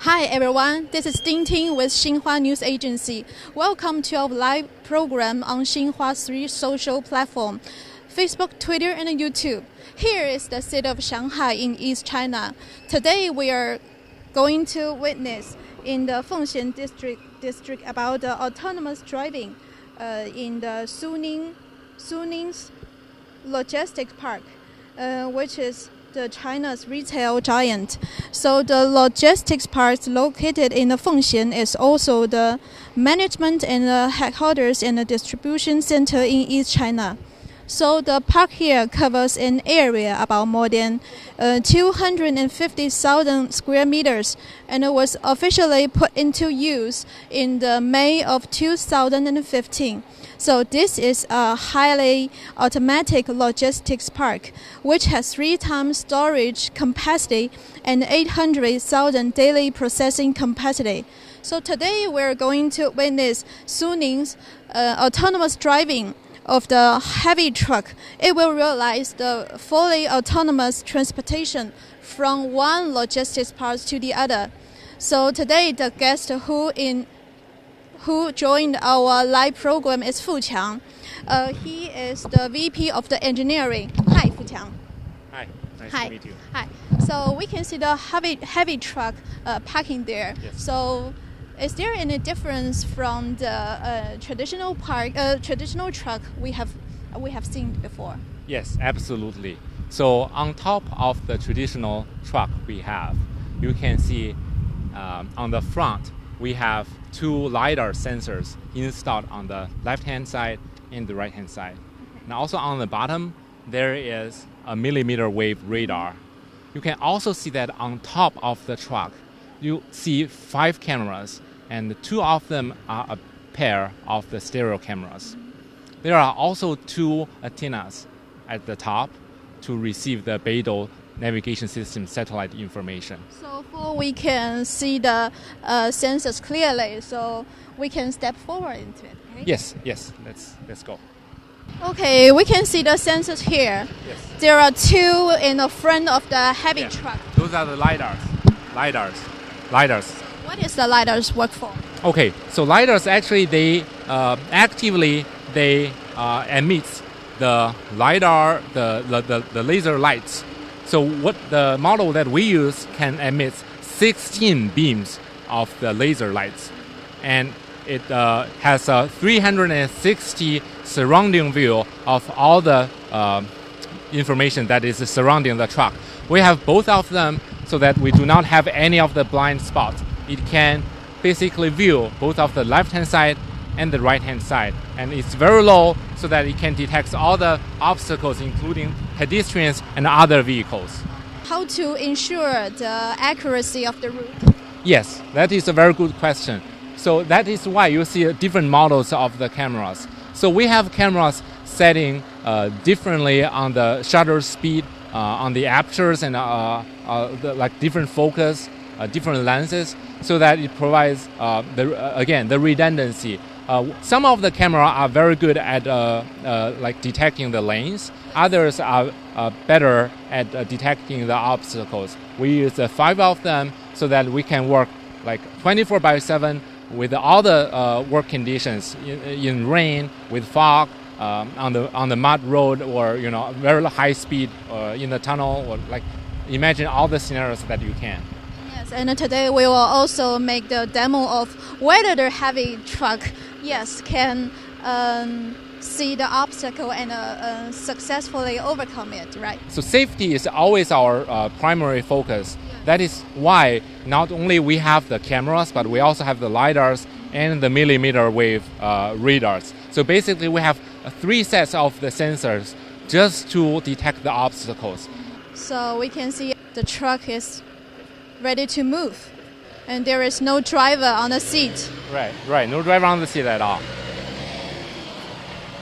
Hi everyone, this is Ding Ting with Xinhua News Agency. Welcome to our live program on Xinhua's 3 social platforms, Facebook, Twitter, and YouTube. Here is the city of Shanghai in East China. Today we are going to witness in the Fengxian district about the autonomous driving in the Sunning's logistics park, which is China's retail giant. So the logistics park located in the Fengxian is also the management and the headquarters and the distribution center in East China. So the park here covers an area about more than 250,000 square meters, and it was officially put into use in the May of 2015. So this is a highly automatic logistics park, which has 3 times storage capacity and 800,000 daily processing capacity. So today we're going to witness Sunning's autonomous driving of the heavy truck. It will realize the fully autonomous transportation from one logistics park to the other. So today the guest who joined our live program is Fu Qiang. He is the VP of the engineering. Hi, Fu Qiang. Hi, nice to meet you. Hi. So we can see the heavy truck parking there. Yes. So is there any difference from the traditional truck we have seen before? Yes, absolutely. So on top of the traditional truck we have, you can see on the front we have 2 LiDAR sensors installed on the left-hand side and the right-hand side. Okay. And also on the bottom, there is a millimeter wave radar. You can also see that on top of the truck, you see 5 cameras, and 2 of them are a pair of the stereo cameras. There are also 2 antennas at the top to receive the Beidou navigation system satellite information. So we can see the sensors clearly, so we can step forward into it, right? Yes, let's go. Okay, we can see the sensors here. Yes. There are 2 in the front of the heavy truck. Those are the LiDARs. What is the LiDARs work for? Okay, so LiDARs actually they emit the LiDAR, the laser lights. So what the model that we use can emit 16 beams of the laser lights, and it has a 360 surrounding view of all the information that is surrounding the truck. We have both of them so that we do not have any of the blind spots. It can basically view both of the left-hand side and the right-hand side, and it's very low so that it can detect all the obstacles, including pedestrians and other vehicles. How to ensure the accuracy of the route? Yes, that is a very good question. So that is why you see different models of the cameras. So we have cameras setting differently on the shutter speed, on the apertures, and like different focus, different lenses, so that it provides the redundancy. Some of the cameras are very good at like detecting the lanes. Others are better at detecting the obstacles. We use 5 of them so that we can work like 24/7 with all the work conditions in rain, with fog, on the mud road, or very high speed in the tunnel, or like imagine all the scenarios that you can. Yes, and today we will also make the demo of whether the heavy truck can see the obstacle and successfully overcome it, right? So safety is always our primary focus. Yeah. That is why not only we have the cameras, but we also have the LiDARs and the millimeter wave radars. So basically we have 3 sets of the sensors just to detect the obstacles. So we can see the truck is ready to move, and there is no driver on the seat. Right. No driver on the seat at all.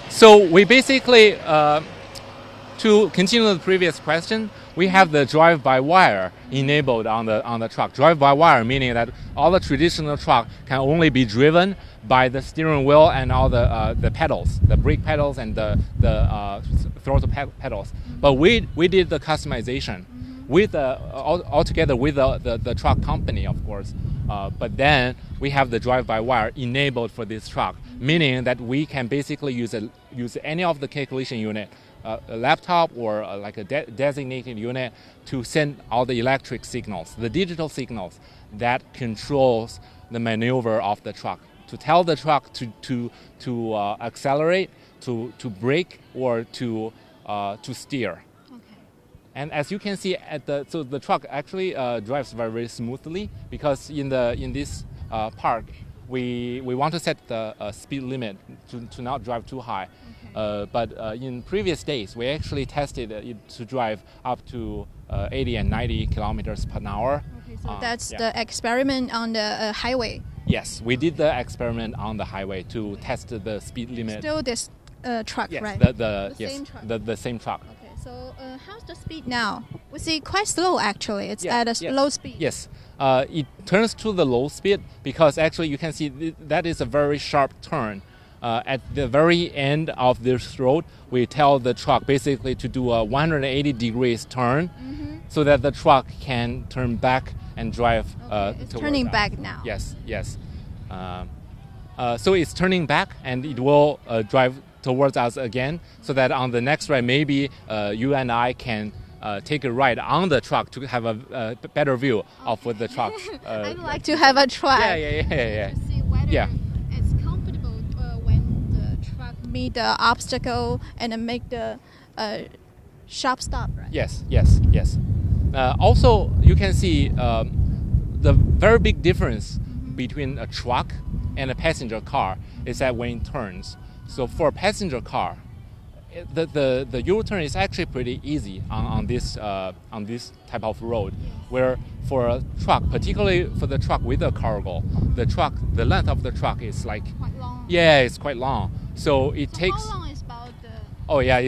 So we basically, to continue the previous question, we have the drive-by-wire enabled on the truck. Drive-by-wire meaning that all the traditional truck can only be driven by the steering wheel and all the pedals, the brake pedals and the throttle pedals. But we did the customization. with altogether with the truck company, of course. But then we have the drive-by-wire enabled for this truck, meaning that we can basically use any of the calculation unit, a laptop or like a designated unit to send all the electric signals, the digital signals that controls the maneuver of the truck, to tell the truck to accelerate, to brake, or to steer. And as you can see, the truck actually drives very, very smoothly, because in this park, we want to set the speed limit to not drive too high. But in previous days, we actually tested it to drive up to 80 and 90 kilometers per hour. Okay, so that's the experiment on the highway. Yes, we did the experiment on the highway to test the speed limit. Still this truck, yes, right? Same truck. The same truck. Okay, so how's the speed now? We see quite slow actually. It's at a low speed. Yes, it turns to the low speed because actually you can see that is a very sharp turn. At the very end of this road, we tell the truck basically to do a 180 degrees turn, so that the truck can turn back and drive. It's turning back now. Yes. So it's turning back, and it will drive towards us again, so that on the next ride, maybe you and I can take a ride on the truck to have a better view of what the truck. I'd like to have a try. Yeah. To see whether it's comfortable when the truck meet the obstacle and then make the sharp stop, right? Yes. Also, you can see the very big difference between a truck and a passenger car is that when it turns. So for a passenger car, the U-turn is actually pretty easy on this type of road. Where for a truck, particularly for the truck with a cargo, the length of the truck is like quite long. Yeah, it's quite long. So it takes. How long is about the? Oh yeah,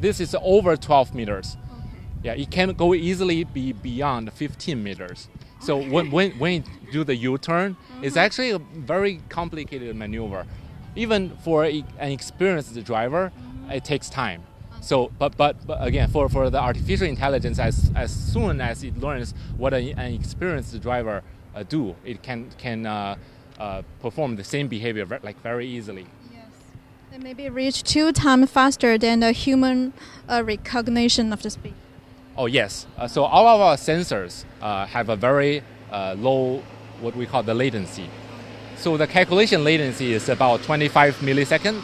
this is over 12 meters. Okay. Yeah, it can go easily be beyond 15 meters. So when you do the U-turn, it's actually a very complicated maneuver. Even for an experienced driver, it takes time. So, but again, for the artificial intelligence, as soon as it learns what an experienced driver do, it can perform the same behavior very easily. Yes, and maybe reach 2 times faster than the human recognition of the speed. Oh yes. So all of our sensors have a very low, what we call the latency. So the calculation latency is about 25 milliseconds.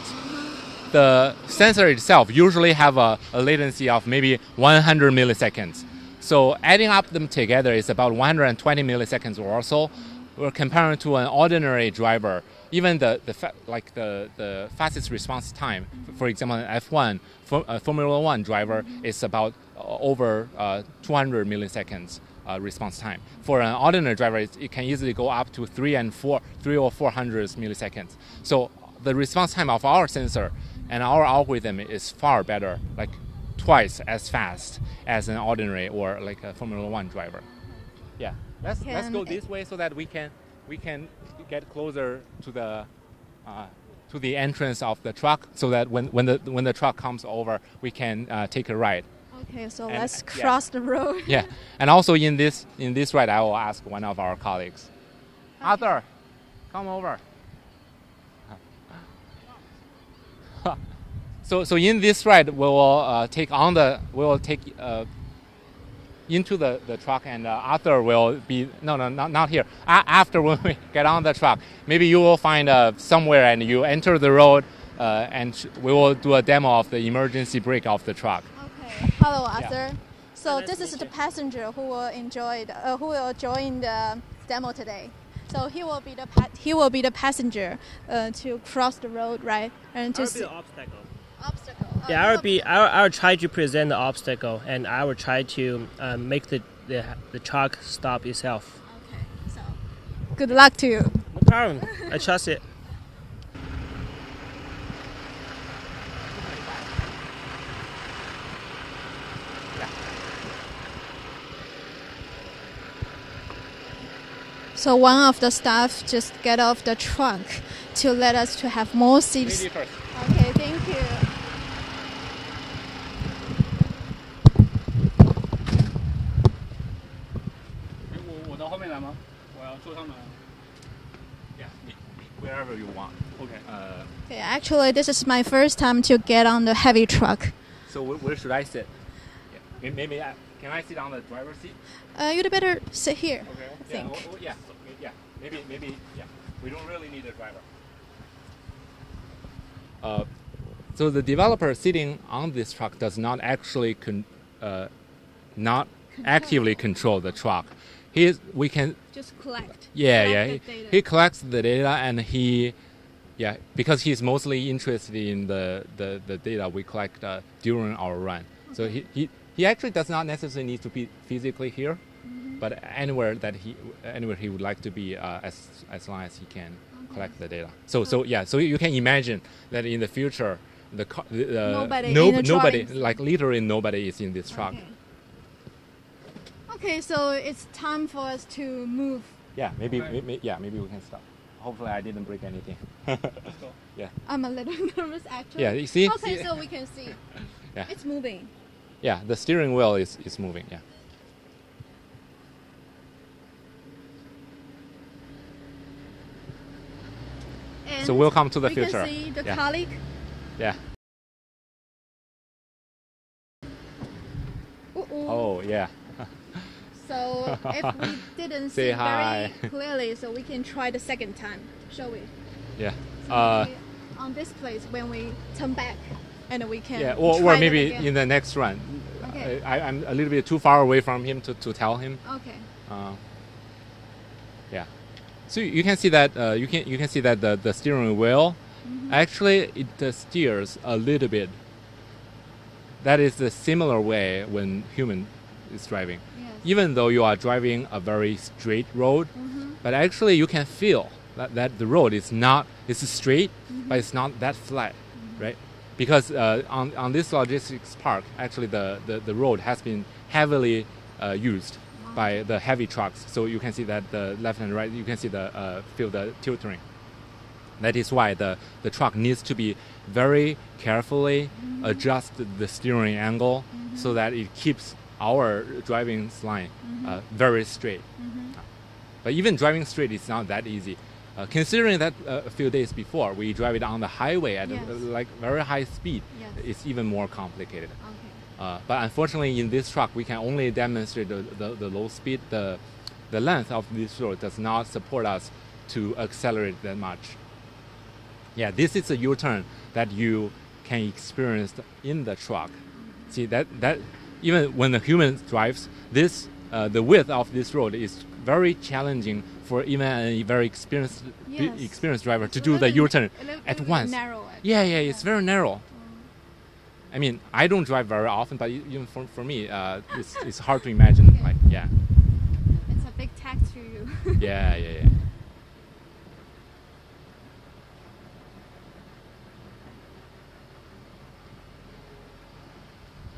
The sensor itself usually have a latency of maybe 100 milliseconds. So adding up them together is about 120 milliseconds or so. We're comparing to an ordinary driver. Even the fastest response time, for example, an F1 Formula 1 driver is about over 200 milliseconds response time. For an ordinary driver, it can easily go up to 300 or 400 milliseconds. So the response time of our sensor and our algorithm is far better, like twice as fast as an ordinary or like a Formula 1 driver. Yeah, let's go this way so that we can get closer to the entrance of the truck, so that when the truck comes over, we can take a ride. Okay, so let's cross the road. Yeah, and also in this ride, I will ask one of our colleagues, Arthur, come over. So in this ride, we will take into the truck, and Arthur will be not here. After when we get on the truck, maybe you will find somewhere and you enter the road, and we will do a demo of the emergency brake of the truck. Okay. Hello, Arthur. Yeah. So this is the passenger who will join the demo today. So he will be the passenger to cross the road, right? And to be the obstacle. Yeah, I will try to present the obstacle, and I will try to make the truck stop itself. Okay. So good luck to you. No problem. I trust it. So one of the staff just get off the truck to let us to have more seats. Lady first. Okay, thank you. 我到后面来吗？我要坐上来。Yeah, wherever you want. Okay. Okay, actually, this is my first time to get on the heavy truck. So where should I sit? Yeah. Maybe can I sit on the driver's seat? You'd better sit here. Okay. I think. Yeah. Maybe. Yeah. We don't really need a driver. So the developer sitting on this truck does not actually not actively control the truck. We can Just collect. Yeah. The data. He collects the data and because he's mostly interested in the data we collect during our run. Okay. So he actually does not necessarily need to be physically here, but anywhere he would like to be as long as he can collect the data. So you can imagine that in the future nobody like literally nobody is in this truck. Okay, so it's time for us to move. Yeah, maybe we can stop. Hopefully I didn't break anything. Let's go. Yeah. I'm a little nervous actually. Yeah, you see? Okay, so we can see. Yeah. It's moving. Yeah, the steering wheel is moving, yeah. And So welcome to the we future. can see the Yeah. colleague. Yeah. Oh, yeah. So if we didn't Say see hi. very clearly, so we can try the second time, shall we? Yeah. So maybe on this place when we turn back, and we can. Yeah, try or that maybe again. in the next run. Okay. I'm a little bit too far away from him to tell him. Okay. Yeah. So you can see that you can see that the steering wheel actually it steers a little bit. That is the similar way when human is driving. Yes. Even though you are driving a very straight road, but actually you can feel that the road is straight, but it's not that flat, right? Because on this logistics park, actually the road has been heavily used by the heavy trucks. So you can see that the left and right, you can see feel the tilting. That is why the truck needs to be very carefully adjust the steering angle so that it keeps our driving line very straight. But even driving straight is not that easy. Considering that a few days before we drive it on the highway at like very high speed, it's even more complicated. Okay. But unfortunately, in this truck, we can only demonstrate the low speed. The length of this road does not support us to accelerate that much. Yeah, this is a U-turn that you can experience in the truck. See that even when the human drives, the width of this road is very challenging for even a very experienced driver to do the U-turn at once. Narrow. Yeah, it's very narrow. I mean, I don't drive very often, but even for me, it's hard to imagine. Okay. Like, yeah. It's a big tax to you. Yeah.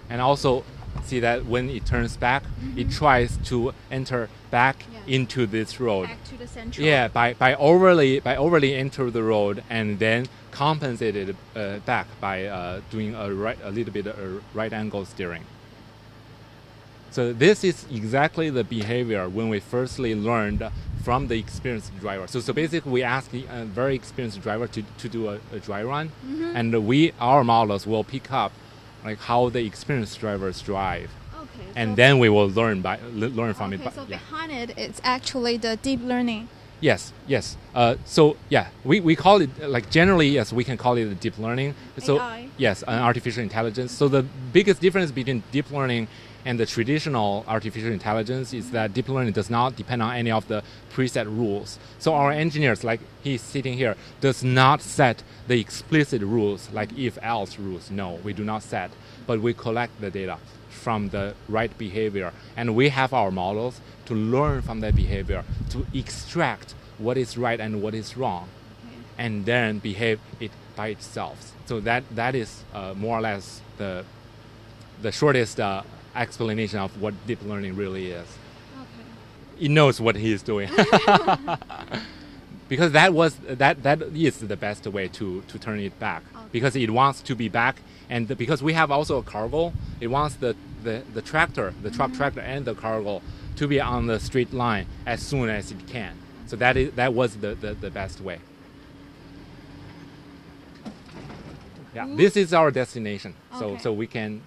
And also, see that when it turns back, it tries to enter back into this road. Back to the central. Yeah, by overly enter the road and then compensate it back by doing a little bit of right angle steering. So this is exactly the behavior when we firstly learned from the experienced driver. So basically, we ask a very experienced driver to do a dry run, and our models will pick up like how the experienced drivers drive. Okay. And then we will learn from it. Okay, so behind it, it's actually the deep learning. Yes. We call it, like, generally, yes, we can call it deep learning. So AI. yes, an artificial intelligence. So the biggest difference between deep learning and the traditional artificial intelligence is that deep learning does not depend on any of the preset rules. So our engineers, like he's sitting here, does not set the explicit rules, like if-else rules. No, we do not set, but we collect the data from the right behavior. And we have our models to learn from that behavior, to extract what is right and what is wrong, and then behave it by itself. So that is more or less the shortest explanation of what deep learning really is. Okay. It knows what he is doing. Because that is the best way to turn it back. Okay. Because it wants to be back, and because we have also a cargo, it wants the tractor, the truck tractor and the cargo to be on the straight line as soon as it can. So that was the best way. Yeah, this is our destination. Okay. So we can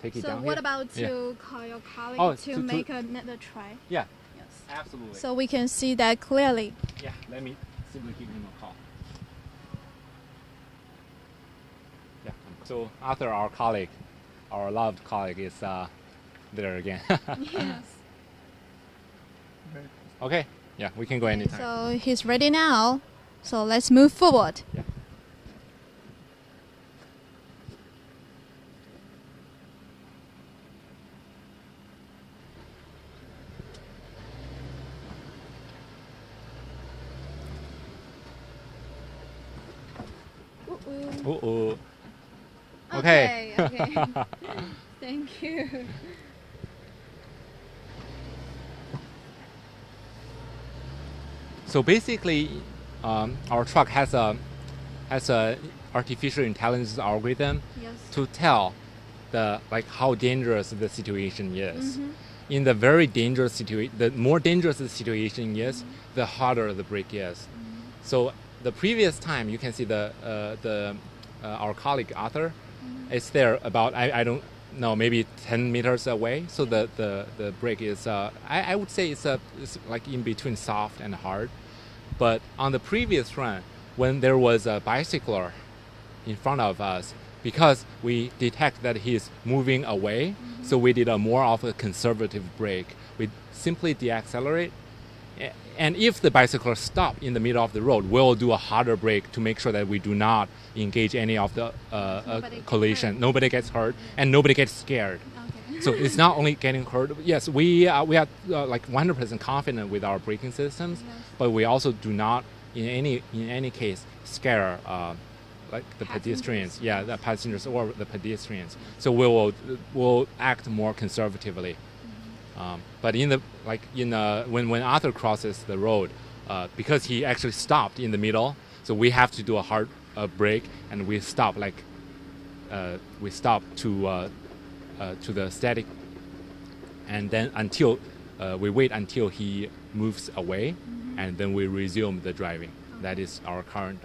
take it So down what here. about Yeah. to call your colleague Oh, to to- make another try? Yeah, Yes. absolutely. So we can see that clearly. Yeah, let me simply give him a call. Yeah. So Arthur, our colleague, our loved colleague, is there again. Yes. Okay. Yeah, we can go anytime. So he's ready now. So let's move forward. Yeah. Uh-oh. Okay. Okay. Thank you. So basically, our truck has a artificial intelligence algorithm Yes. to tell how dangerous the situation is. In the very dangerous situation, the more dangerous the situation is, the harder the brake is. So the previous time, you can see our colleague Arthur is there about I don't know, maybe 10 meters away. So the brake is I would say it's like in between soft and hard. But on the previous run, when there was a bicycler in front of us, because we detect that he's moving away, so we did a more of a conservative brake. We simply deaccelerate, and if the bicycler stops in the middle of the road, we'll do a harder brake to make sure that we do not engage any of the collision. Nobody gets hurt, and nobody gets scared. Okay. So it's not only getting hurt. Yes, we are like 100% confident with our braking systems, but we also do not in any case scare like the pedestrians, the passengers or the pedestrians. So we'll act more conservatively. But when Arthur crosses the road, because he actually stopped in the middle, so we have to do a hard brake, and we stop to the static, and then we wait until he moves away, and then we resume the driving. That is our current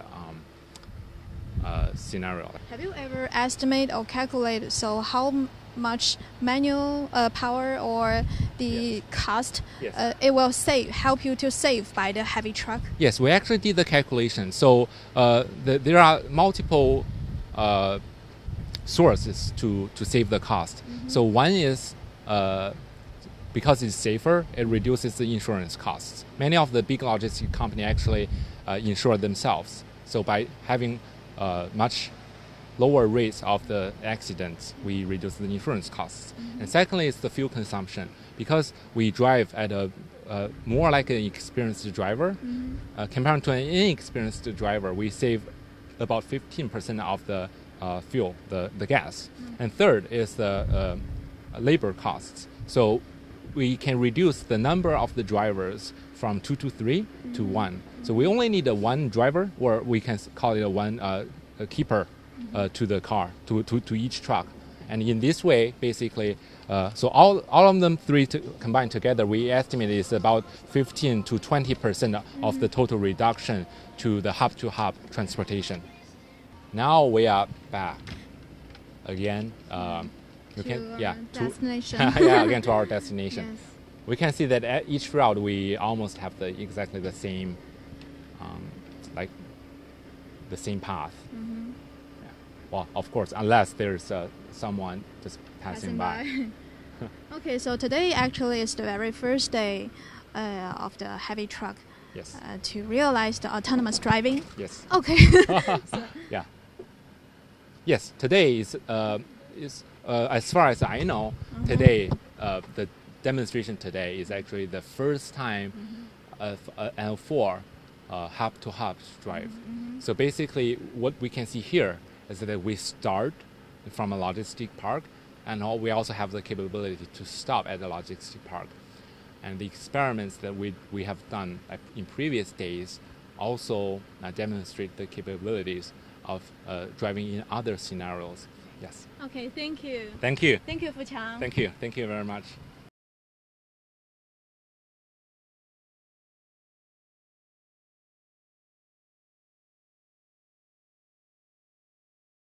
scenario. Have you ever estimate or calculate how much manual power or the cost it will help you to save by the heavy truck? Yes, we actually did the calculation. So there are multiple sources to save the cost. So one is because it's safer, it reduces the insurance costs. Many of the big logistics companies actually insure themselves. So by having much lower rates of the accidents, we reduce the insurance costs. And secondly, it's the fuel consumption. Because we drive at a more like an experienced driver, compared to an inexperienced driver, we save about 15% of the fuel, the gas. And third is the labor costs. So we can reduce the number of the drivers from 2 to 3 to 1. So we only need one driver, or we can call it a keeper to the car, to each truck. And in this way, basically, so all of them three combined together, we estimate is about 15 to 20% of the total reduction to the hub-to-hub transportation. Now we are back again. Destination. Again to our destination. Yes. We can see that at each route we almost have exactly the same, the same path. Yeah. Well, of course, unless there's someone just passing by. Okay, so today actually is the very first day of the heavy truck. Yes. To realize the autonomous driving. Yes. Okay. Yeah. Yes. Today is as far as I know, today the demonstration today is actually the first time of L4 hub-to-hub drive. So basically, what we can see here is that we start from a logistic park, and we also have the capability to stop at the logistic park. And the experiments that we have done in previous days also demonstrate the capabilities of driving in other scenarios. Yes. Okay, thank you. Thank you. Thank you, Fuqiang. Thank you. Thank you very much.